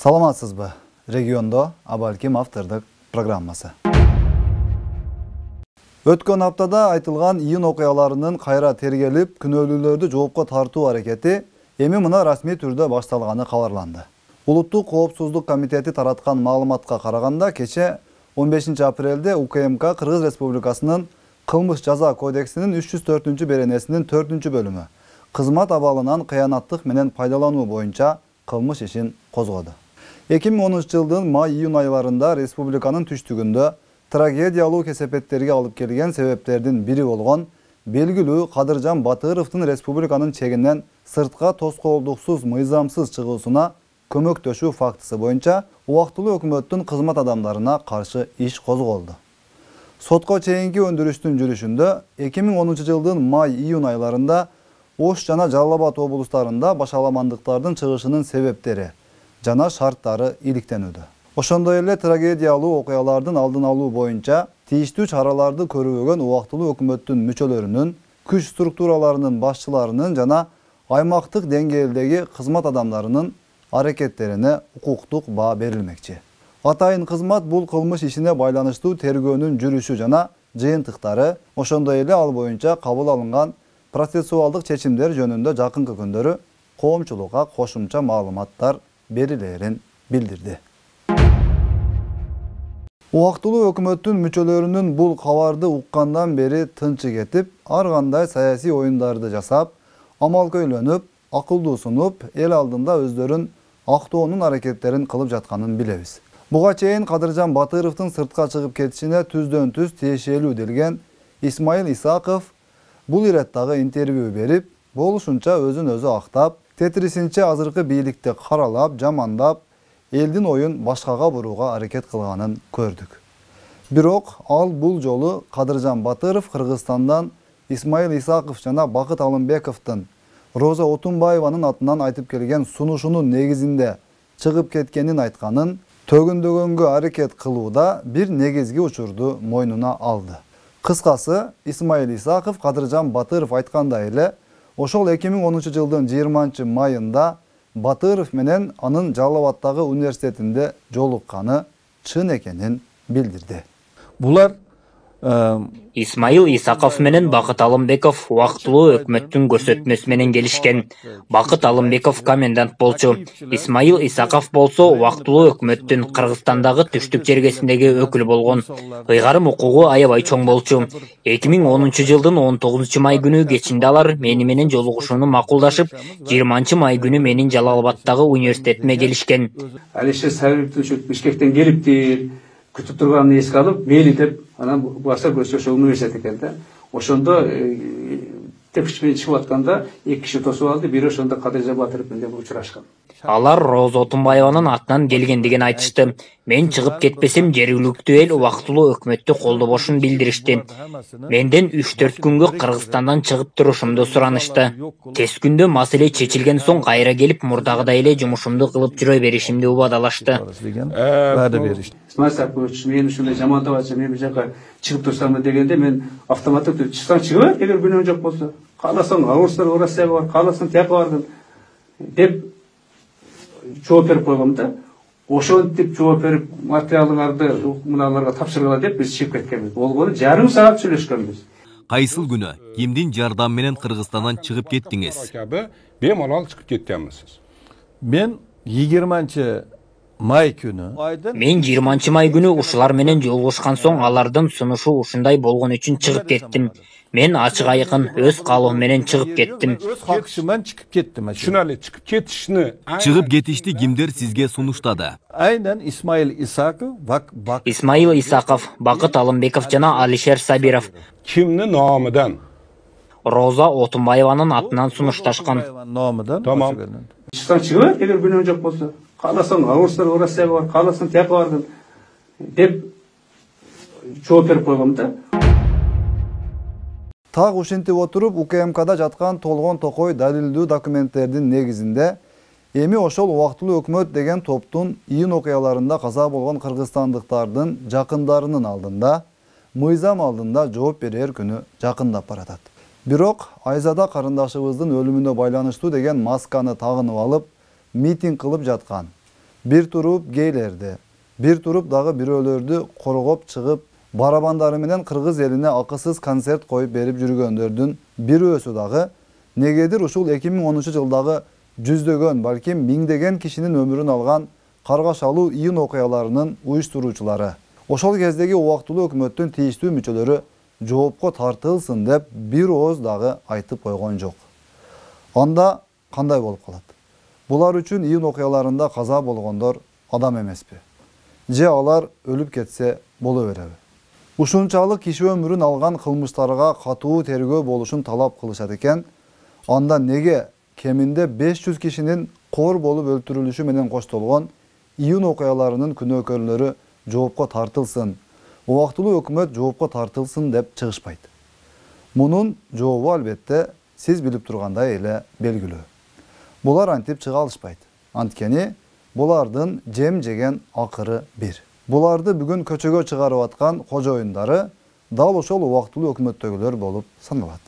Саламатсызбы? Региондо Абалким автордук программасы. Өткөн аптада айтылган июнь окуяларынын кайра тергелип, күнөөлүүлөрдү жоопко тартуу аракети эми мына расмий түрдө башталганы кабарланды. Улуттук коопсуздук комитети тараткан маалыматка караганда, кече 15 апрелде УКМК Кыргыз Республикасынын Кылмыш жаза кодексинин 304 беренесинин 4 бөлүмү кызмат абалынан кыянаттык менен пайдалануу боюнча кылмыш ишин козгоду. 2010 жылдын май-июнь айларында республиканын түштүгүндө трагедиялуу кесепеттерге алып келген себептердин бири болгон белгилүү Кадыржан Батыровдун республиканын чегинен сыртка тоскоолдуксуз мыйзамсыз чыгуусуна көмөктөшүү фактысы боюнча убактылуу өкмөттүн кызмат адамдарына каршы иш козголду. Сотко чейинки өндүрүштүн жүрүшүндө 2010 жылдын май-июнь айларында Ош жана Жалал Абад облустарында башаламандыктардын чыгышынын себептери жана шарттары иликтенүүдө. Ошондой эле трагедиялуу окуялардын алдын алуу боюнча тийиштүү чараларды көрүүгөн убактылуу өкмөттүн мүчөлөрүнүн, күч структураларынын башчыларынын жана аймактык деңгээлдеги кызмат адамдарынын аракеттерине укуктук баа берилмекчи. Атайын кызмат бул кылмыш ишине байланыштуу тергөөнүн жүрүшү жана жыйынтыктары, ошондой эле ал боюнча кабыл алынган процессуалдык чечимдер жөнүндө жакынкы күндөрү коомчулукка кошумча маалыматтар берилерин билдирди. Убактылуу өкмөттүн мүчөлөрүнүн бул кабарды уккандан бери тынчы кетип, ар кандай саясий оюндарды жасап, амалкөйлөнүп, акылдуусунуп, эл алдында өздөрүн актоонун аракеттерин кылып жатканын билебиз. Буга чейин Кадыржан Батыровдун сыртка чыгып кетишине түздөн-түз тиешелүү делген Исмаил Исаков бул иреттагы интервью берип, болушунча өзүн өзү актап, тетрисинче азыркы бийликти каралап, жамандап, элдин оюн башкага бурууга аракет кылганын көрдүк. Бирок ал бул жолу Кадыржан Батыров Кыргызстандан Исмаил Исаков жана Бакыт Алымбековдун Роза Отунбаеванын атынан айтып келген сунушунун негизинде чыгып кеткенин айтканын, төгүндөгөнгө аракет кылууда бир негизги учурду мойнуна алды. Кыскасы, Исмаил Исаков Кадыржан Батыров айткандай эле, ошол 2010 жылдын 20 майында Батыров менен анын Жалал Абадтагы университетинде жолукканы чын экенин билдирди. Булар Исмаил Исаков менен Бакыт Алымбеков убактылуу өкмөттүн көрсөтмөсү менен келишкен. Бакыт Алымбеков комендант болчу. Исмаил Исаков болсо убактылуу өкмөттүн Кыргызстандагы түштүк жергесиндеги өкүлү болгон. Ыйгарым укугу аябай чоң болчу. 2010 жылдын 19 май күнү кечинде алар мени менен жолугушууну макулдашып, 20 май күнү менин Жалал Абадтагы университетиме келишкен. Алишер Сабирович Бишкектен келиптир, күтүп турганын эске алып, мейли деп анан баса ошол университет экен да. Ошондо тепкичмен чыгып атканда эки киши тосуп алды, бири ошондо Кадыржан Батыров менен учурашкан. Алар Роза Отунбаеванын атынан келгендигин айтышты. Мен чыгып кетпесем жергиликтүү эл убактылуу өкмөттү колдобошун билдиришти. Менден 3-4 күнгө Кыргызстандан чыгып турушумду суранышты. Тез күндө маселе чечилген соң кайра келип мурдагыдай эле жумушумду кылып жүрө беришимди убадалашты. Мен ушундай жамандап атса, мен бул жака чыгып турсамбы дегенде, мен автоматтык чыксаң чыгып, эгер күнөө жок болсо, кааласаң орустар Россияга бар, кааласаң тияка бардым деп жооп берип койгом да. Ошентип жооп берип материалыңарды мыналарга тапшыргыла деп биз чыгып кеткенбиз. Болгону жарым саат сүйлөшкөнбүз. Кайсыл күнү кимдин жардамы менен Кыргызстандан чыгып кеттиңиз? Бемалал чыгып кеткенмисиз? мен 20 май күнү. Мен 20 май күнү ушулар менен жолугушкан соң алардын сунушу ушундай болгон үчүн чыгып кеттим. Мен ачык айкын өз каалоом менен чыгып кеттим. Өз калкышыман чыгып кеттим. Чын чыгып кетишни. Чыгып кетишти кимдер сизге сунуштады? Айнен Исмаил Исаков, Исмаил Исаков, Бакыт Алымбеков жана Алишер Сабиров. Кимдин номудан? Роза Отунбаеванын атынан сунушташкан. Tamam. Чыксаң чыгып, эгер күнөө жок болсо, кааласаң орустар Россияга бар, кааласаң тияка бардым деп жооп берип койгом да. Так ушинтип отуруп, УКМКда жаткан толгон токой далилдүү документтердин негизинде эми ошол убактылуу өкмөт деген топтун июнь окуяларында каза болгон кыргызстандыктардын жакындарынын алдында, мыйзам алдында жооп берер күнү жакындап баратат. Бирок Айзада карындашыбыздын өлүмүнө байланыштуу деген масканы тагынып алып, митинг кылып жаткан, Bir turup geylerdi. Bir turup dağı biröөлөрдү korgop чыгып, barabandары менен кыргыз элине акысыз концерт коюп берип жүргөндөрдүн бир өсү дагы негедир ушул 2010-жылдагы жүздөгөн, балким миңдеген кишинин өмүрүн алган каргашалуу июнь окуяларынын уюштуруучулары. Ошол кездеги убактылуу өкмөттүн тийиштүү мүчөлөрү жоопко тартылсын деп бир ооз дагы айтып койгон жок. Анда кандай болуп калат? Булар үчүн июнь окуяларында каза болгондор адам эмеспи? Же алар өлүп кетсе боло береби? Ушунчалык киши өмүрүн алган кылмыштарга катуу тергөө болушун талап кылышат экен. Анда неге кеминде 500 кишинин кор болуп өлтүрүлүшү менен коштолгон июнь окуяларынын күнөөкөрлөрү жоопко тартылсын, убактылуу өкмөт жоопко тартылсын деп чыгышпайт? Мунун жообу албетте сиз билип тургандай эле белгилүү. Булар антип чыга алышпайт. Анткени булардын жем жеген акыры бир. Буларды бүгүн көчөгө чыгарып аткан кожоюндары дал ошол убактылуу өкмөттөгүлөр болуп саналат.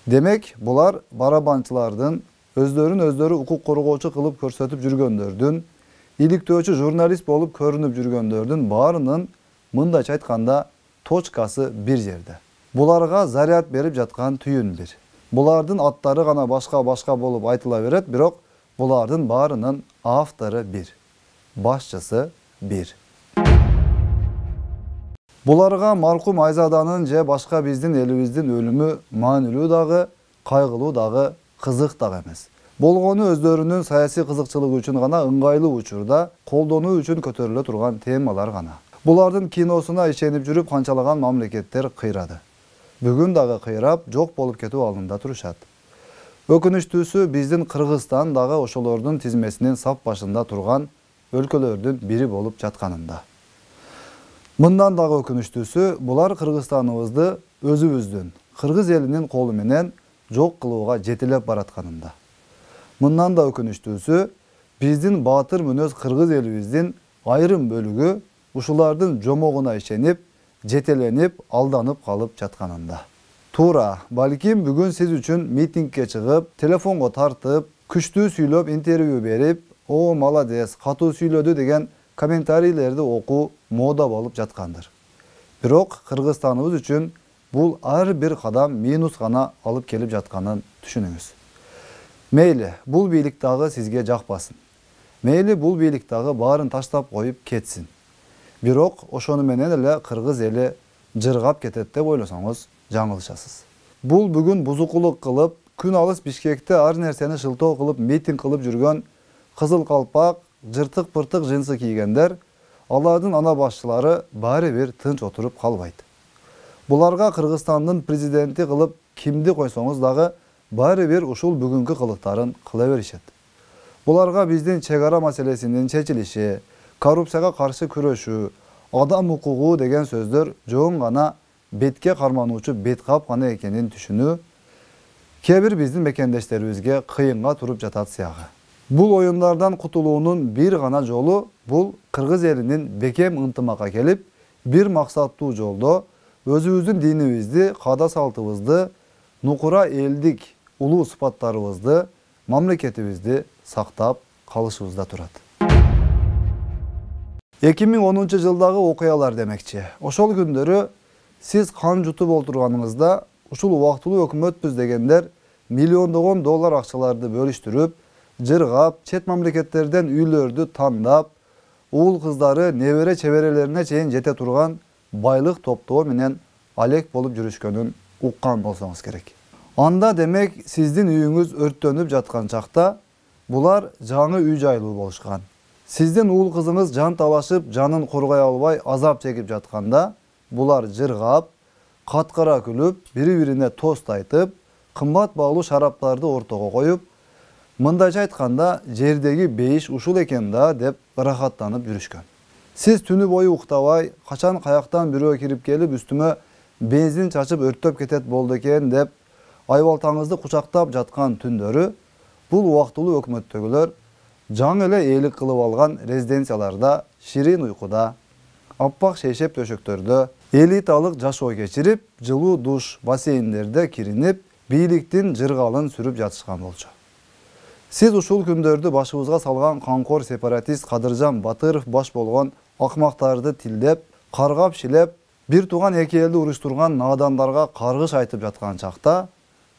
Демек, булар барабанчылардын, өздөрүн укук коргоочу кылып көрсөтүп жүргөндөрдүн, иликтөөчү журналист болуп көрүнүп жүргөндөрдүн баарынын мындайча айтканда точкасы бир жерде. Буларга заряд берип жаткан түйүн бир. Булардын аттары гана башка болуп айтыла берет, бирок булардын баарынын автору бир. Башчысы бир. Буларга маркум Айзаданын же башка биздин элибиздин өлүмү маанилүү дагы, кайгылуу дагы, кызык дагы эмес. Болгону өздөрүнүн саясий кызыкчылыгы үчүн гана ыңгайлуу учурда колдонуу үчүн көтөрүлө турган темалар гана. Булардын киносуна ишенип жүрүп канчалаган мамлекеттер кыйрады. Бүгүн дагы кыйрап, жок болуп кетүү алдында турушат. Өкүнүчтүүсү биздин Кыргызстан дагы ошолордун тизмесинин сап башында турган өлкөлөрдүн бири болуп жатканында. Мындан дагы өкүнүчтүүсү булар Кыргызстаныбызды өзүбүздүн, кыргыз элинин колу менен жок кылууга жетелеп баратканында. Мындан да өкүнүчтүүсү биздин баатыр мүнөз кыргыз элибиздин айрым бөлүгү ушулардын жомогуна ишенип, жетеленип, алданып калып жатканында. Туура, балким бүгүн сиз үчүн митингге чыгып, телефонго тартып, күчтүү сүйлөп, интервью берип, "О, молодец, катуу сүйлөдү" деген комментарийлерди окуу мода болуп жаткандыр. Бирок Кыргызстаныбыз үчүн бул ар бир кадам минус гана алып келип жатканын түшүнүңүз. Мейли, бул бийлик дагы сизге жакпасын. Мейли, бул бийлик дагы баарын таштап коюп кетсин. Бирок ошону менен эле кыргыз эли жыргап кетет деп ойлосоңуз жаңылышасыз. Бул бүгүн бузукулук кылып, күн алыс Бишкекте ар нерсени шылтоо кылып, митинг кылып жүргөн кызыл калпак, жыртык-пыртык жынсы кийгендер, алардын ана башчылары баары бир тынч отуруп калбайт. Буларга Кыргызстандын президенти кылып кимди койсоңуз дагы баары бир ушул бүгүнкү кылыктарын кыла беришет. Буларга биздин чек ара маселесинин чечилиши, коррупцияга каршы күрөшүү, адам укугу деген сөздөр жоон гана бетке кармануучу беткап гана экенин түшүнүү кээ бир биздин мекендештерибизге кыйынга туруп жатат сыягы. Бул оюндардан кутулуунун бир гана жолу бул кыргыз элинин бекем ынтымакка келип, бир максаттуу жолдо өзүбүздүн динибизди, каада салтыбызды, нукура элдик улуу сыпаттарыбызды, мамлекетибизди сактап калышыбызда турат. 2010-жылдагы окуялар демекчи. Ошол күндөрү сиз кан жутуп олтурганыңызда ушул убактылуу өкмөтпүз дегендер миллиондогон доллар акчаларды бөлүштүрүп, жыргап, чет мамлекеттерден үйлөрдү тандап, уул кыздары небере чеберелерине чейин жете турган байлык топтоо менен алек болуп жүрүшкөнүн уккан болсоңуз керек. Анда демек сиздин үйүңүз өрттөнүп жаткан чакта булар жаңы үй жайлуу болушкан. Сиздин уул кызыңыз жан талашып, жанын коргой албай азап чегип жатканда булар жыргап, каткара күлүп, бири-бирине тост айтып, кымбат баалуу шараптарды ортого коюп, мындайча айтканда жердеги бейиш ушул экен да деп ырахаттанып жүрүшкөн. Сиз түнү бою уктабай, качан каяктан бирөө кирип келип үстүмө бензин чачып өрттөп кетет болду экен деп айбалтаңызды кучактап жаткан түндөрү бул убактылуу өкмөттөгүлөр жаңы эле ээлик кылып алган резиденцияларда ширин уйкуда, аппак шейшеп төшөктөрдө элиталык жашоо кечирип, жылуу душ бассейндерде киринип, бийликтин жыргалын сүрүп жатышкан болчу. Siz ушул күндөрдү башыбызга салган канкор сепаратист Кадыржан Батыров баш болгон акмактарды тилдеп, каргап шилеп, бир туган эки элди уруштурган надандарга каргыш айтып жаткан чакта,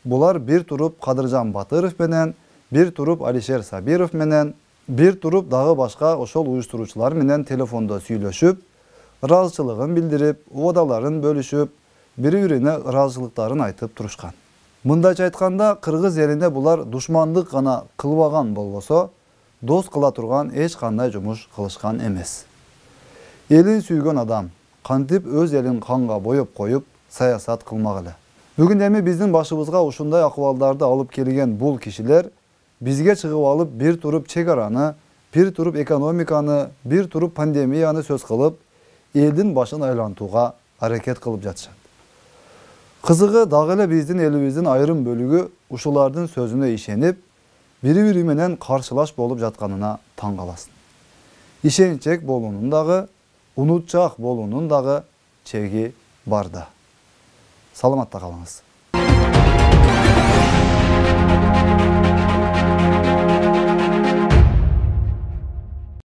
булар бир туруп Кадыржан Батыров менен, бир туруп Алишер Сабиров менен, бир туруп дагы башка ошол уюштуруучулар менен телефондо сүйлөшүп, ыраазычылыгын билдирип, убадаларын бөлүшүп, бири-бирине ыраазычылыктарын айтып турушкан. Мындайча айтканда, кыргыз элине булар душмандык гана кылбаган болбосо, дос кыла турган эч кандай жумуш кылышкан эмес. Элин сүйгөн адам кантип өз элин канга боеп коюп, саясат кылмак эле. Бүгүн эми биздин башыбызга ушундай акыбалдарды алып келген бул кишилер бизге чыгып алып бир туруп чек араны, бир туруп экономиканы, бир туруп пандемияны сөз кылып, элдин башын айлантууга аракет кылып жатышат. Кызыгы дагы эле биздин элибиздин айрым бөлүгү ушулардын сөзүнө ишенип, бири-бири менен каршылаш болуп жатканына таң каласың. Ишенчек болуунун дагы, унутчаак болуунун дагы чеги бар да. Саламатта калыңыз.